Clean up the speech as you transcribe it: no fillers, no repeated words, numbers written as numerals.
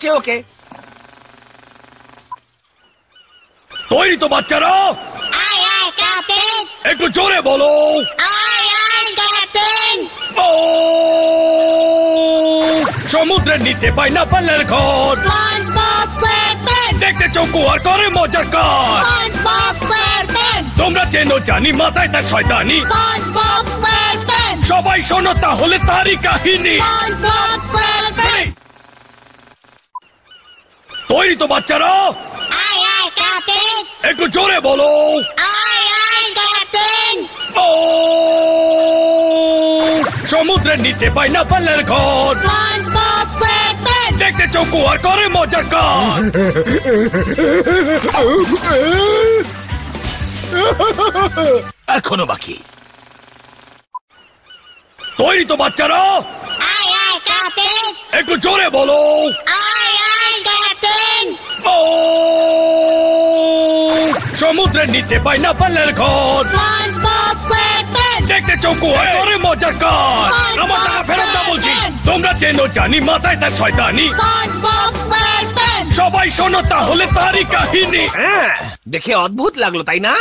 দিচ্ছে ওকে। তৈরি তো বাচ্চারা? আয় আয় ক্যাপ্টেন। একটু জোরে বলো। আয় আয় ক্যাপ্টেন। ও সমুদ্রের নিচে পাইনাপেলের ঘর, SpongeBob SquarePants, দেখতে চৌকো আর করে মজার কাজ। SpongeBob SquarePants, তোমরা চেনো জানি মাথায় তার শয়তানি, SpongeBob SquarePants, সবাই শোনো তাহলে তারই কাহিনী। SpongeBob SquarePants। তৈরি তো বাচ্চারা? আয় আয় ক্যাপ্টেন। একটু জোরে বলো। আয় আয় ক্যাপ্টেন। ও সমুদ্রের নিচে পাইনাপেলের ঘর, SpongeBob SquarePants, দেখতে চৌকো আর করে মজার কাজ। এখনো বাকি। তৈরি তো বাচ্চারা? আয় আয় ক্যাপ্টেন। একটু জোরে বলো। আয় আয় ক্যাপ্টেন। ও সমুদ্রের নিচে পাইনাপেলের ঘর, SpongeBob SquarePants, দেখতে চৌকো আর করে মজার কাজ। আমার টাকা ফেরত না বলছি। তোমরা চেনো জানি মাথায় তার শয়তানি, SpongeBob SquarePants। সবাই শোনো তাহলে তারই কাহিনী। হ্যাঁ, দেখে অদ্ভুত লাগলো তাই না?